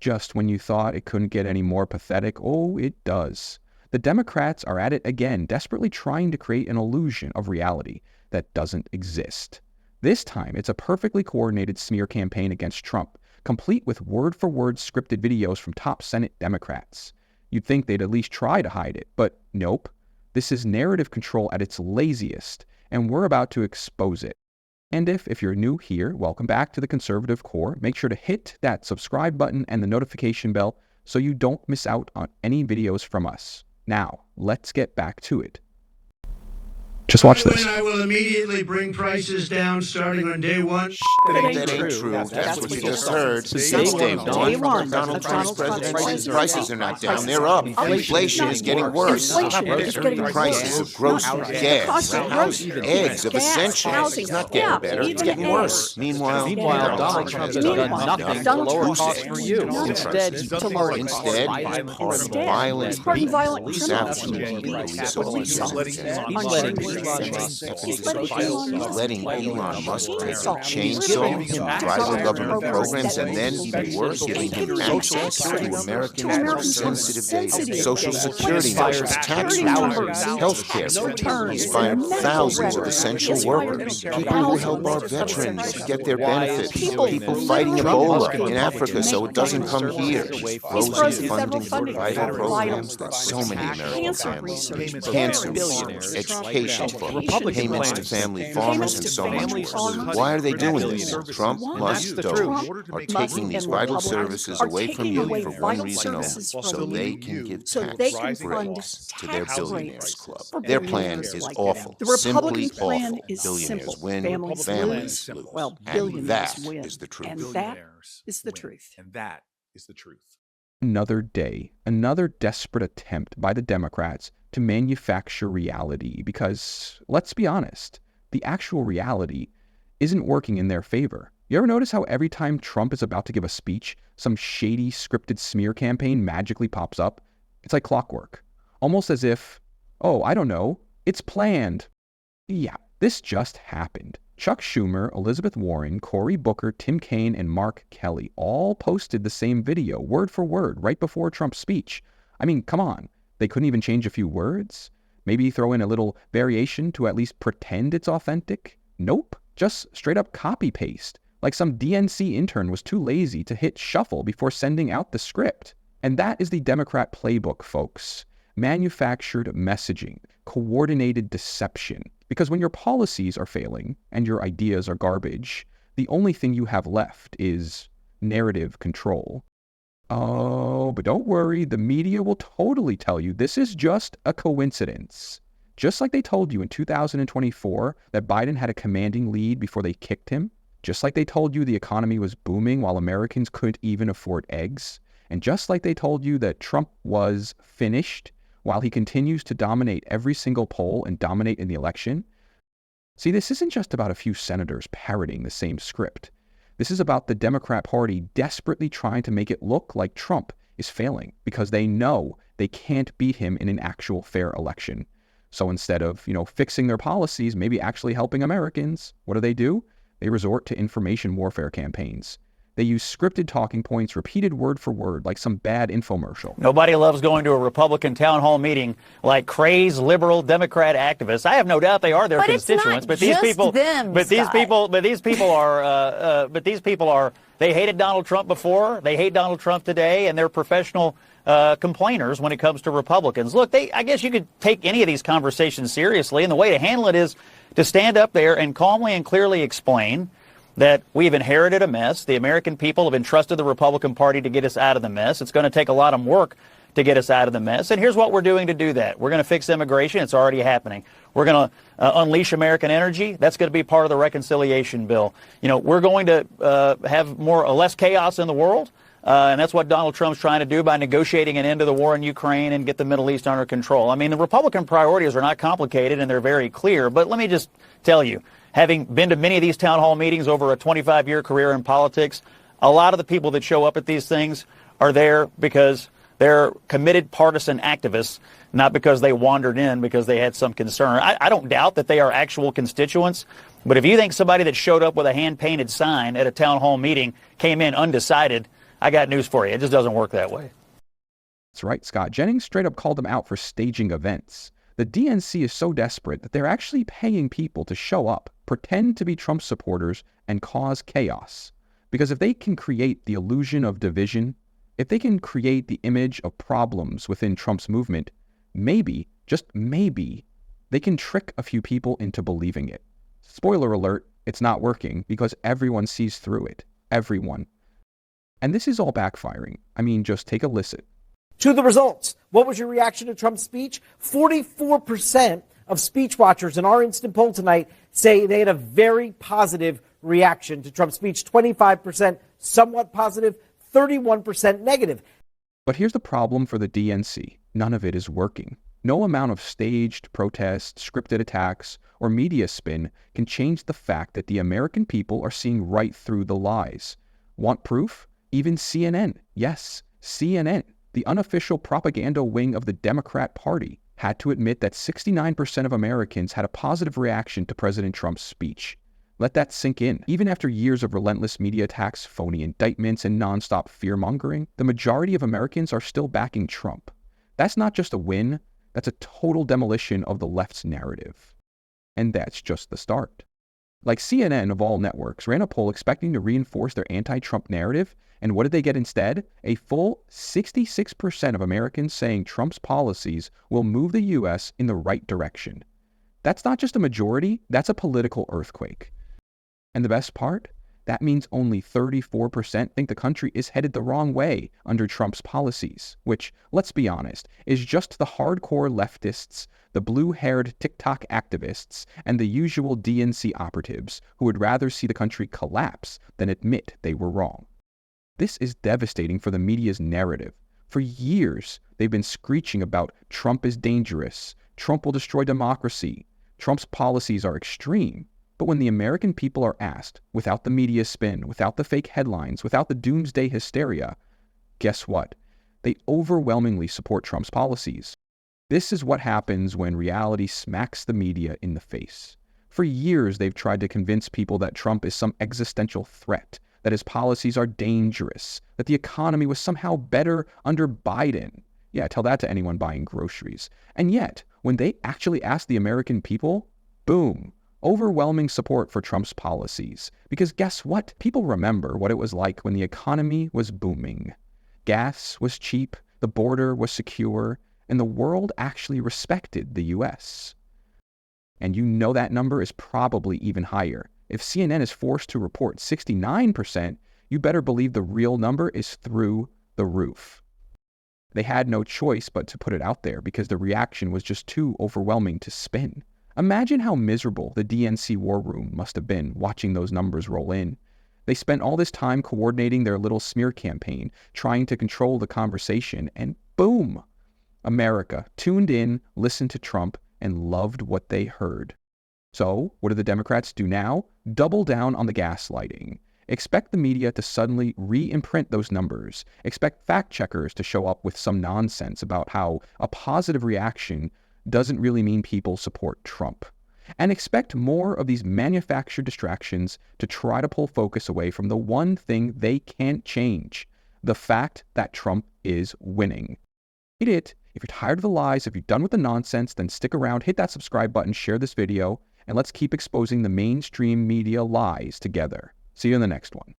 just when you thought it couldn't get any more pathetic, oh, it does. The Democrats are at it again, desperately trying to create an illusion of reality that doesn't exist. This time, it's a perfectly coordinated smear campaign against Trump, complete with word-for-word scripted videos from top Senate Democrats. You'd think they'd at least try to hide it, but nope. This is narrative control at its laziest, and we're about to expose it. And if you're new here, welcome back to the Conservative Core. Make sure to hit that subscribe button and the notification bell so you don't miss out on any videos from us. Now, let's get back to it. Just watch this. I will immediately bring prices down starting on day one. That ain't true. That's what you just heard. Since day one, Donald Trump's presidency, prices are not down. They're up. Inflation is getting worse. Prices of groceries, gas, eggs, of essentials. It's not getting better. It's getting worse. Meanwhile, Donald Trump has done nothing to lower costs for you. Instead, he's part of violent police He's letting Elon Musk take a chainsaw, drive the government programs, and then, even worse, giving him access to Americans' sensitive data, Social Security numbers, tax returns, health care. He's fired thousands of essential workers, people who help our veterans get their benefits, people fighting Ebola in Africa so it doesn't come here. He's frozen funding for vital programs that so many American families need. Cancer, education, payments to family farmers, and so much more. Why are they doing this? Trump, Musk, Doge are taking these vital services away from you for one reason only, so they can give tax breaks to their billionaires club. Their plan is awful, simply awful. Billionaires win, families lose. And that is the truth. And that is the truth. And that is the truth. Another day, another desperate attempt by the Democrats to manufacture reality because, let's be honest, the actual reality isn't working in their favor. You ever notice how every time Trump is about to give a speech, some shady scripted smear campaign magically pops up? It's like clockwork. Almost as if, oh, I don't know, it's planned. Yeah, this just happened. Chuck Schumer, Elizabeth Warren, Cory Booker, Tim Kaine, and Mark Kelly all posted the same video, word for word, right before Trump's speech. I mean, come on. They couldn't even change a few words? Maybe throw in a little variation to at least pretend it's authentic? Nope. Just straight up copy-paste. Like some DNC intern was too lazy to hit shuffle before sending out the script. And that is the Democrat playbook, folks. Manufactured messaging, coordinated deception. Because when your policies are failing and your ideas are garbage, the only thing you have left is narrative control. Oh, but don't worry, the media will totally tell you this is just a coincidence. Just like they told you in 2024 that Biden had a commanding lead before they kicked him. Just like they told you the economy was booming while Americans couldn't even afford eggs. And just like they told you that Trump was finished while he continues to dominate every single poll and dominate in the election. See, this isn't just about a few senators parroting the same script. This is about the Democrat Party desperately trying to make it look like Trump is failing because they know they can't beat him in an actual fair election. So instead of, fixing their policies, maybe actually helping Americans, what do? They resort to information warfare campaigns. They use scripted talking points, repeated word for word, like some bad infomercial. Nobody loves going to a Republican town hall meeting like crazed liberal Democrat activists. I have no doubt they are their constituents, but these people, they hated Donald Trump before, they hate Donald Trump today, and they're professional complainers when it comes to Republicans. Look, I guess you could take any of these conversations seriously, and the way to handle it is to stand up there and calmly and clearly explain that we've inherited a mess. The American people have entrusted the Republican Party to get us out of the mess. It's going to take a lot of work to get us out of the mess. And here's what we're doing to do that. We're going to fix immigration. It's already happening. We're going to unleash American energy. That's going to be part of the reconciliation bill. We're going to have less chaos in the world. And that's what Donald Trump's trying to do by negotiating an end to the war in Ukraine and get the Middle East under control. I mean, the Republican priorities are not complicated and they're very clear. But let me just tell you, having been to many of these town hall meetings over a 25-year career in politics, a lot of the people that show up at these things are there because they're committed partisan activists, not because they wandered in because they had some concern. I don't doubt that they are actual constituents, but if you think somebody that showed up with a hand-painted sign at a town hall meeting came in undecided I got news for you. It just doesn't work that way. That's right, Scott. Jennings straight up called them out for staging events. The DNC is so desperate that they're actually paying people to show up, pretend to be Trump supporters, and cause chaos. Because if they can create the illusion of division, if they can create the image of problems within Trump's movement, maybe, just maybe, they can trick a few people into believing it. Spoiler alert, it's not working because everyone sees through it. Everyone. And this is all backfiring. I mean, just take a listen. To the results. What was your reaction to Trump's speech? 44% of speech watchers in our instant poll tonight say they had a very positive reaction to Trump's speech. 25% somewhat positive, 31% negative. But here's the problem for the DNC. None of it is working. No amount of staged protests, scripted attacks, or media spin can change the fact that the American people are seeing right through the lies. Want proof? Even CNN. Yes, CNN. The unofficial propaganda wing of the Democrat Party had to admit that 69% of Americans had a positive reaction to President Trump's speech. Let that sink in. Even after years of relentless media attacks, phony indictments, and nonstop fear-mongering, the majority of Americans are still backing Trump. That's not just a win, that's a total demolition of the left's narrative. And that's just the start. Like CNN of all networks ran a poll expecting to reinforce their anti-Trump narrative, and what did they get instead? A full 66% of Americans saying Trump's policies will move the U.S. in the right direction. That's not just a majority, that's a political earthquake. And the best part? That means only 34% think the country is headed the wrong way under Trump's policies, which, let's be honest, is just the hardcore leftists, the blue-haired TikTok activists, and the usual DNC operatives who would rather see the country collapse than admit they were wrong. This is devastating for the media's narrative. For years, they've been screeching about Trump is dangerous, Trump will destroy democracy, Trump's policies are extreme. But when the American people are asked, without the media spin, without the fake headlines, without the doomsday hysteria, guess what? They overwhelmingly support Trump's policies. This is what happens when reality smacks the media in the face. For years, they've tried to convince people that Trump is some existential threat, that his policies are dangerous, that the economy was somehow better under Biden. Yeah, tell that to anyone buying groceries. And yet, when they actually ask the American people, boom, overwhelming support for Trump's policies. Because guess what? People remember what it was like when the economy was booming. Gas was cheap, the border was secure, and the world actually respected the U.S. And you know that number is probably even higher. If CNN is forced to report 69%, you better believe the real number is through the roof. They had no choice but to put it out there because the reaction was just too overwhelming to spin. Imagine how miserable the DNC war room must have been watching those numbers roll in. They spent all this time coordinating their little smear campaign, trying to control the conversation, and boom! America tuned in, listened to Trump, and loved what they heard. So, what do the Democrats do now? Double down on the gaslighting. Expect the media to suddenly re-imprint those numbers. Expect fact-checkers to show up with some nonsense about how a positive reaction doesn't really mean people support Trump. And expect more of these manufactured distractions to try to pull focus away from the one thing they can't change, the fact that Trump is winning. Hit it. If you're tired of the lies, if you're done with the nonsense, then stick around, hit that subscribe button, share this video, and let's keep exposing the mainstream media lies together. See you in the next one.